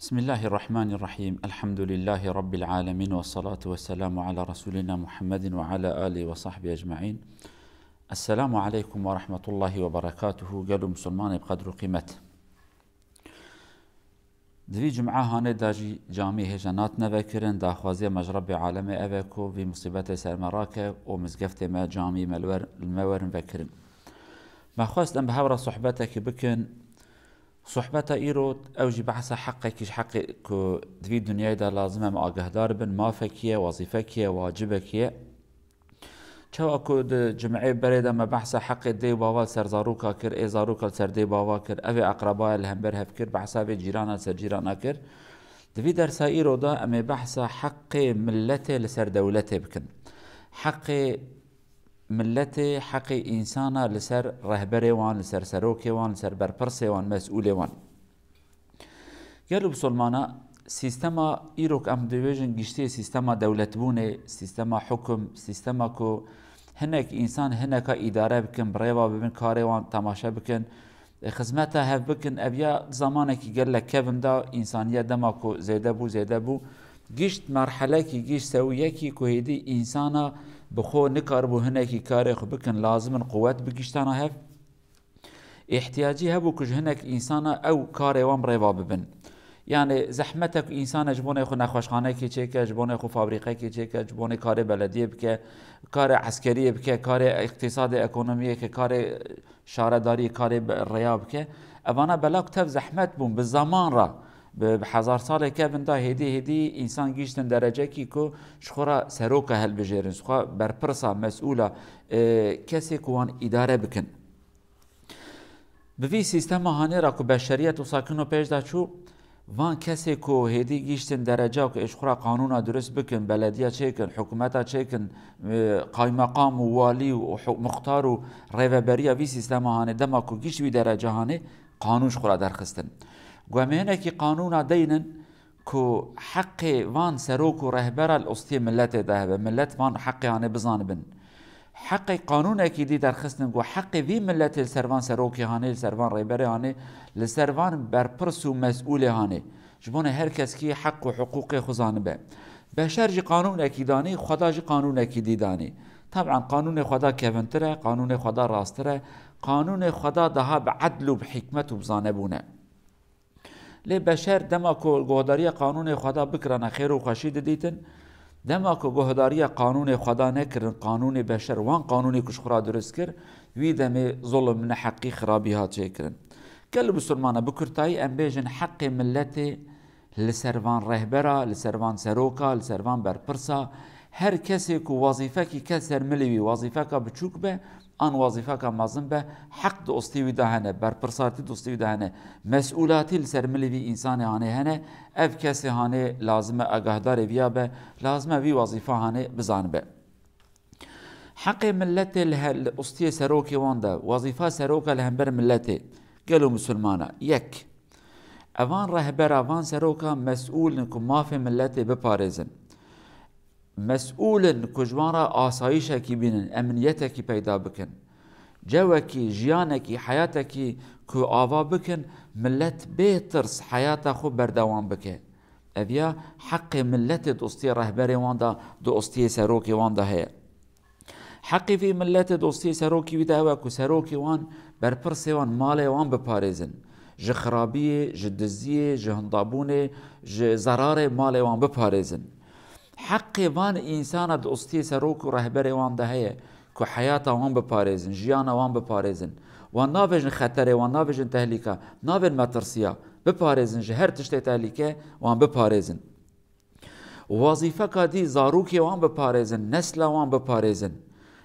بسم الله الرحمن الرحيم. الحمد لله رب العالمين، والصلاة والسلام على رسولنا محمد وعلى آله وصحبه أجمعين. السلام عليكم ورحمة الله وبركاته. قالوا مسلمان بقدر قيمته. دوی جمعه هانه داجی جامعه هجانات نوکرن داخوازی مجرب عالم اوکو و مصیبت سرمراکه و مزگفت ما جامعه المورن وکرن. ما خواستم به هورا صحبتك بكن صحبت ایرو اوجی بحث حقه کش حق که دوی دنیای دا لازمه ما آگهدار بن ما فکیه وظیفه کیه واجبه کیه چو اکو جمعه بريده ما بحث حق دی باوا سر زاروکا کر ای زاروکا سر دی باوا کر اوی اقربای الهمبر هف کر بحث اوی جیرانا سر جیرانا کر دوی در سایرو دا امی بحث حق ملته لسر دولته بکن حق ملته حق انسانا لسر رهبره وان لسر سروکه وان لسر برپرسه وان مسئوله وان گلو بسلمانا سیستما ایروک ام دویژن گشتی سیستما دولت بونه سیستما حکم سیستما کو هنک انسان هنکا اداره بکن بریوا ببین کاری وان تماشا بکن خدمتا هف بکن ابیا زمانه کی گل لک کبن دا انسانیت دما کو زیده بو گشت مرحله کی گشت سویه کی کو هیدی انسانا بخو نکار بو هنکی کاری خو بکن لازمن قوت بگشتانا هف احتیاجی هبو کج هنک انسانا او کاری وان بریوا ببن يعني زحمتك انسان جبونه خو نخوشخانه کی چیکه جبونه خو فابریکه کی چیکه جبونه کار بلدیه بکه کار عسکری بکه کار اقتصاد اکونومی که کار شارداری کار ریا بکه اوانا بلاک تف زحمت بون بالزمان را بهزار سال که بندا هدی انسان گیشتن درجه کی کو شخورا سروکه هل بجیرن شخورا برپرسا مسئوله کسی کوان اداره بکن بوی سیستم هانی را که بشریت و ساکن و پیش دا چو وان کسی کو هدی گیشتن درجه که اشخورا قانونا درست بکن بلدیه چیکن حکومتا چیکن قای مقام و والی و مختار و ریوبریه وی سیستم هانی دما کو گیش وی درجه هانی قانون شخورا درخستن گوامینه کی قانونا دینن کو حق وان سروک و رهبر الاستی ملت ده ملت وان حق هانی بزانبن حق قانون اكيدي در خستن گو حق وی ملت السروان سروکی هانه السروان رهبر هانه لسروان برپرس و مسئول هانه جبونه هر کس کی حق و حقوق خزانه به بشر جی قانون اكيداني خدا جی قانون اكيدي داني طبعا قانون خدا كفنتره قانون خدا راستره قانون خدا ده بعدل و بحكمت و بزانه بونه لی بشر دما کو گهداری قانون خدا بکرانه خیر و خوشی دیتن دما که گهداری قانون خدا نکرن قانون بشر وان قانونی کش خورا درست کر وی دمی ظلم من حقی خرابی ها چه کرن کل بسلمانه بکرتایی ام بیجن حق ملت لسروان رهبرا لسروان سروکا لسروان برپرسا هر کسی که وظیفه کی کسر ملیوی وظیفه که بچوک به آن وظیفه که مازن به حق دوستیوی دهنه برپرساتی دوستیوی دهنه مسئولاتی لسر ملیوی انسان هانه هنه اف کسی هانه لازمه اگهدار ویا به لازمه وی وظیفه هانه بزان به حق ملت الاستی سروکی وانده وظیفه سروک الهمبر ملت قالوا مسلمانه یک اوان رهبر اوان سروکا مسئول نکو مافی ملت بپارزن مسئول کجوارا آسایش کی بینن امنیت کی پیدا بکن جو کی جیان کی حیات کی کو آوا بکن ملت بهترس حیات خو بردوام بکه اویا حق ملت دوستی رهبر واندا دوستی سروکی واندا هي حق في ملت دوستی سروکی ویدا و کو سروکی وان برپرس وان مال وان بپارزن ج خرابی ج دزیه ج هندابونه ج ضرار مال وان بپارزن حق وان انسان دوستی سروک و رهبر وان ده هي که حیات وان بپارزن جیان وان بپارزن وان ناویجن خطره وان ناویجن تهلیکه ناویجن مترسیه بپارزن جهر تشت تهلیکه وان بپارزن وظیفه کدی زاروکی وان بپارزن نسل وان بپارزن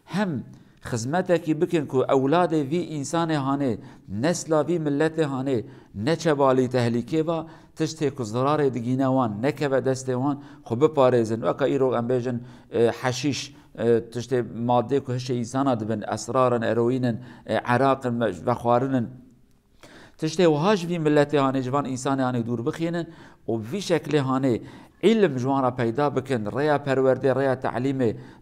هم خدمتکی بکن که اولاد وی انسان هانه نسل وی ملت هانه نچبالی تهلیکه و تشتی که ضرار دگینه وان نکه و دست وان خو بپارزن وکا ایرو ام بیجن حشیش تشتی ماده که هش انسان دبن اسرارن اروینن عراقن و خوارنن تشتي وهاش في ملتي هاني جوان إنسان هاني دور بخينن وفي شكل هاني علم جوانا پیدا بکن ریا پرورده ریا تعلیم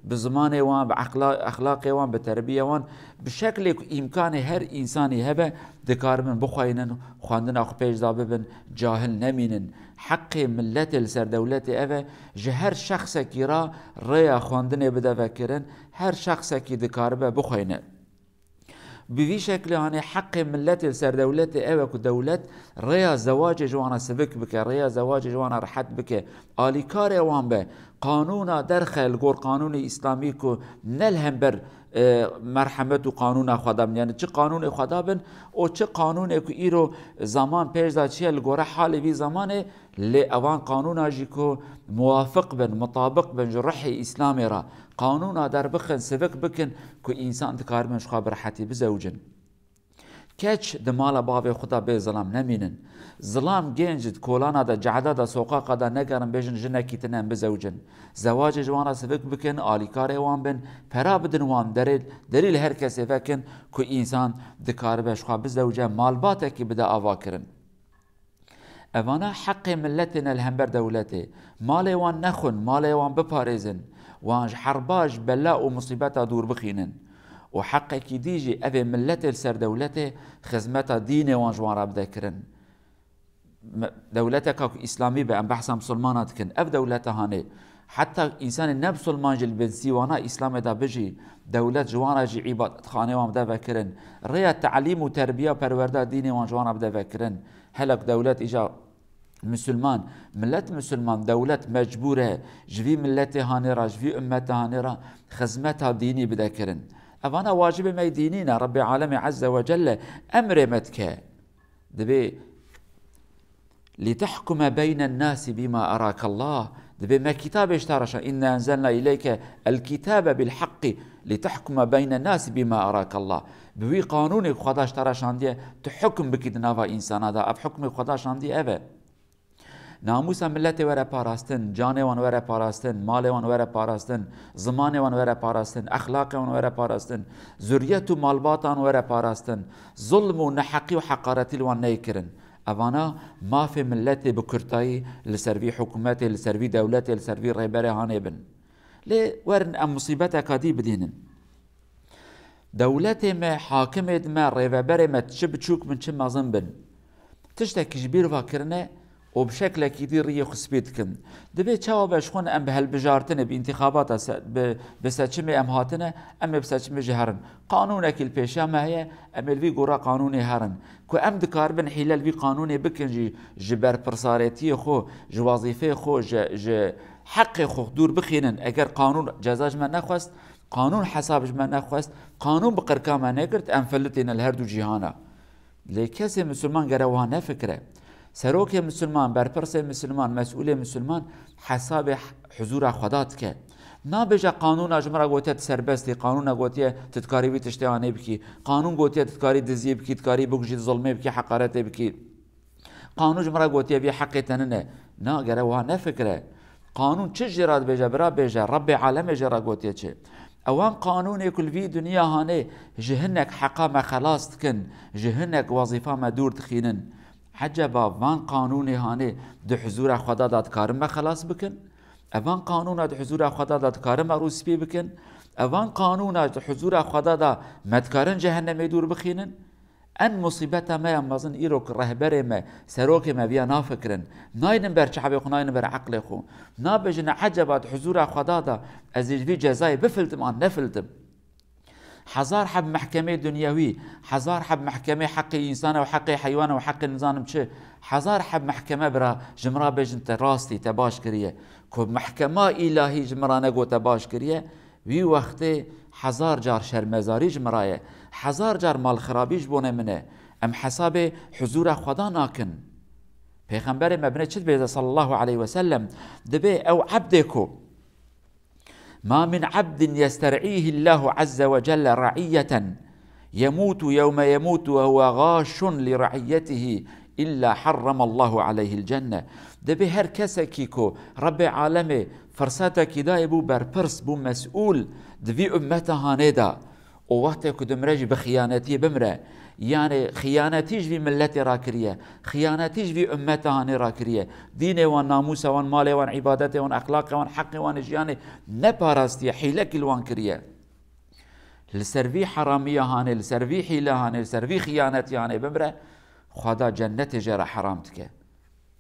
بزمان وان بأخلاق وان بتربیه وان بشكل امکان هر انسانی هبه دکار من بخواینن خواندن اخو پیش دا ببن جاهل نمینن حق ملت السر دولت اوه جهر شخص کی را ریا خواندن بده وکرن هر شخص کی دکار به بخواینه بوی شکل هانه حق ملت السر دولت اوه که دولت ریا زواج جوانا سبک بکه ریا زواج جوانا رحت بکه آلیکار وان به قانونا درخل گور قانون اسلامی که نلهم بر مرحمت و قانون خدا بن یعنی چه قانون خدا بن او چه قانون که ایرو زمان پیش دا چیه لگوره حال وی زمانه لی اوان قانون آجی که موافق بن مطابق بن جرح اسلامی را قانون در بخن سبک بکن که انسان دکار من شخوا برحتی بزوجن کچ دمال باب خدا به ظلام نمینن ظلام گنجد کولانا دا جعدا دا سوقاقا دا نگرن بیجن جنکی تنن بزوجن زواج جوانا سبک بکن آلیکار وان بن پرا بدن وان دلیل هر کسی فکن که انسان دکار به شخوا بزوجن مالباته که بده آوا کرن اوانا حق ملتنا الهمبر دولته مال وان نخون مال وان بپاريزن وان حرباج بلاء و مصيبتا دور بخينن وحق كي ديجي أبي ملت السر دولته خزمتا دين وان جوان بذكرن دولتك إسلامي بأن بحثا مسلمانات كن أف دولتها هاني حتى إنسان النب سلمان جل بنسي وانا إسلام دا بجي دولت جوانا جي عبادت خانه وان بدا فكرن ريا تعليم وتربية وپرورده دين وان جوانا بدا فكرن هلك دولت إجا مسلمان ملت مسلمان دولت مجبوره جوی ملت هانرا جوی امت هانرا خزمتها ديني بدا كرن أفانا واجب ما دينينا رب العالمين عز وجل أمر متك دبي لتحكم بين الناس بما أراك الله دبي ما كتاب اشترش إنا أنزلنا إليك الكتاب بالحق لتحكم بين الناس بما أراك الله بوي قانون خدا اشترش عندي تحكم بكدناوا إنسان هذا أب حكم خداش عندي أبا ناموس ملت وره پاراستن جان وان وره پاراستن مال وان وره پاراستن زمان وان وره پاراستن اخلاق وان وره پاراستن ذریت و مالبات وان وره پاراستن ظلم و نحقی و حقارتی وان نیکرن اوانا ما في ملت بكرتاي لسروي حكومات لسروي دولات لسروي رهبره هاني بن لي ورن ام مصيبتك دي بدينن دولت ما حاكمت ما رهبره ما تشب تشوك من شم بن تشتكي جبير فاكرنا وبشكل كثير ريه خسبيت كن دبي تشاو بشخون ام بهالبجارتنا بانتخابات بساتشم ام هاتنا ام بساتشم جهرن قانونك البيشا ما هي ام الفي قرا قانوني هرن كو ام دكار بن حلال في قانوني بكن جبر برساريتي خو جوظيفه خو ج حق خو دور بخينن اگر قانون جزاج ما نخواست قانون حسابج ما نخواست قانون بقركا ما نقرت ام فلتين الهردو جهانا لكسي مسلمان قروها نفكره سروك مسلمان برپرس مسلمان مسئول مسلمان حساب حضور خدات که نابجا قانون اجمرا گوتیه سربستی قانون گوتیه تدکاری بی تشتیانه بکی قانون گوتیه تدکاری دزی بکی تدکاری بگجی ظلمه بکی حقارت بکی قانون اجمرا گوتیه بی حق تننه نا گروها نفکره قانون چه جراد بجا برا بجا رب عالم جرا گوتیه چه اوان قانون كل في دنيا هاني جهنك حقا خلاص تكن جهنك وظيفه ما دور تخينن عجبا وان قانوني هاني دو حضور خدا داد كارم خلاص بكن اوان قانون دو حضور خدا داد كارم روس بي بكن اوان قانون دو حضور خدا دا مدكارن جهنم دور بخينن ان مصيبته ما يمازن ايروك رهبر ما سروك ما بيا نافكرن ناين بر شعب خو ناين بر عقل خو نابجن عجبا حضور خدا دا ازيج في جزاي بفلتم ان نفلتم حزار حب محكمة دنيوي حزار حب محكمة حق إنسان وحق حيوان وحق النظام بشي حزار حب محكمة برا جمرا بجنت راستي تباش كريه كو محكمة إلهي جمرا نقو تباش كريه وي وقت حزار جار شرمزاري جمرايه حزار جار مال خرابيش بونه منه ام حساب حضور خدا ناكن پیغمبر مبنى چد بيزا صلى الله عليه وسلم دبي او عبدكو ما من عبد يسترعيه الله عز وجل رعية يموت يوم يموت وهو غاش لرعيته إلا حرم الله عليه الجنة دبي هر كسكيكو رب عالمي فرساتك داي بو برپرس بو مسؤول دبي أمتها هانيدا ووقت كدمرج بخيانتي بمره يعني خيانتيش في ملتي راكريه خيانتيش في امتها هاني راكريه ديني وان ناموسه وان مالي وان عبادتي وان اخلاقي وان حقي وان جياني نباراستي حيلك الوان كريه لسرفي حراميه هاني لسرفي حيله هاني لسرفي خيانتي هاني بمره خدا جنت جرى حرامتك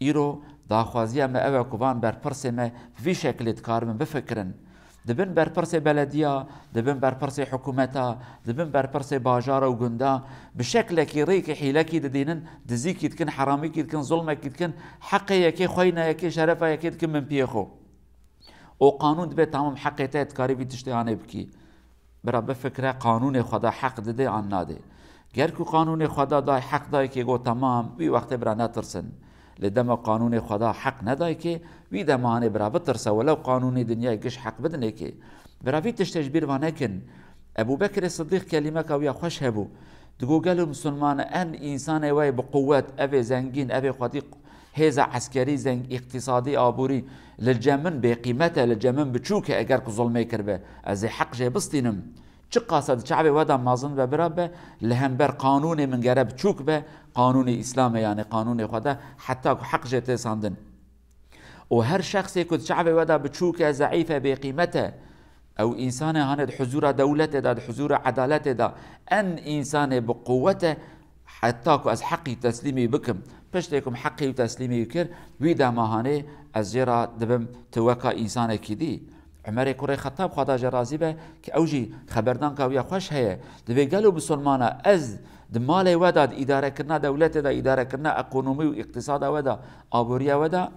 ايرو داخوازيه ما اوه كوان برپرسه ما في شكل کار من بفکرن دبن برپرسه بلديه دبن برپرسه حكومتا دبن برپرسه باجار و گندا بشكل كي ريك حيلكي ددينن دزيكي تكن حرامي كي تكن ظلمك كي تكن حقي كي خوينا كي شرفه كي تكن من بيخو او قانون دبي تمام حقيته تكاري في تشتيانه بكي برا بفكره قانون خدا حق ددي عن نادي گرکو قانون خدا دای حق دای که گو تمام وی وقت برا نترسن لدما قانون خدا حق ندای که وی دمانه برا بترسه ولو قانون دنیا گش حق بدنه که برا وی تشتجبیر وانکن ابو بکر الصدیق کلمه که ویا خوش هبو دگو گلو مسلمان ان انسان وی بقوت اوی زنگین اوی خودی هیزا عسکری زنگ اقتصادی آبوری للجمن بقیمته للجمن بچوکه اگر که ظلمه کربه از حق جه بستینم چه قاصد شعبي ودا مازن ببرابه لهمبر قانوني من قرب تشوك به قانوني اسلامي يعني قانوني خدا حتى حق جت ساندن وهر شخص يكون شعبي ودا بتشوك ضعيفه بقيمته او انسان هاند حضور دولته دا حضور عدالته دا ان انسان بقوته حتى از حقي تسليمي بكم پشتكم حقي وتسليمي يكر ويدا ماهانه از جرا دبم توكا انسان كدي عمر کوری خطاب خدا جرازی به که اوجی خبردان که ویا خوش هیه دوی گلو بسلمانه از دمال ودا اداره کرنا دولت دا اداره کرنا اقونومی و اقتصاد ودا آبوریا ودا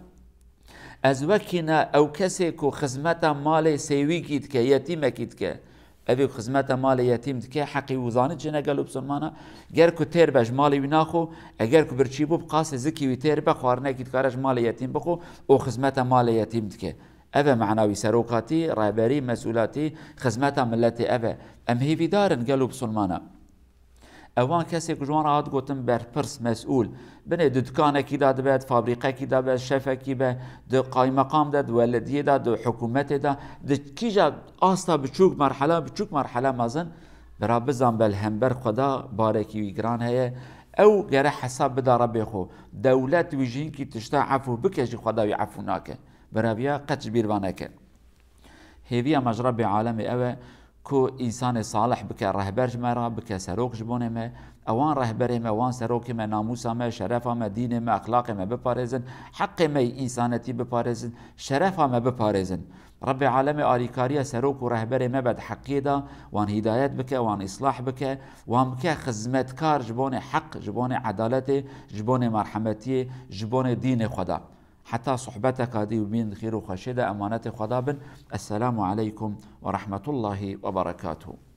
از وکینا او کسی کو خدمت مال سیوی کید که یتیم کید که اوی خدمت مال یتیم که حقی وزانه جنه گلو بسلمانه گر کو تیر بج مالی ویناخو اگر کو برچی بو بقاس زکی وی تیر بخوارنه کید کارش مال یتیم بخو او خدمت مال یتیم که أبا معناوي سروقاتي رهبري مسؤولاتي خدمتا ملتي أبا أم هيفي دارن قالوا بسلمانا اوان کسی که جوان عاد گوتم بر پرس مسئول بنه دکانه کی داد بد فابریکه کی داد بد شفه کی به د قایم مقام داد ولدیه داد حکومت داد د کیجا آستا بچوک مرحله مازن برا بزن بل همبر خدا بارکی ویگران هه او گره حساب بدا ربی خو دولت ویجین کی تشتا عفو بکشی خدا وی عفو ناکه برا بیا قچ بیروانکه هیوی مجرب عالم اوه کو انسان صالح بك رهبر جمرا بك سروق جبونه ما اوان رهبر ما اوان سروق ما ناموس ما شرف ما دين ما اخلاق ما بپارزن حق ما انسانتي بپارزن شرف ما بپارزن رب العالم اريكاريا سروق ورهبر ما بد حقيدا وان هدايات بك وان اصلاح بك وان بك خدمت كار جبونه حق جبونه عدالت جبونه مرحمتي جبونه دين خدا حتى صحبتك هذه وبين خير وخشدة أمانة خدا بن السلام عليكم ورحمة الله وبركاته.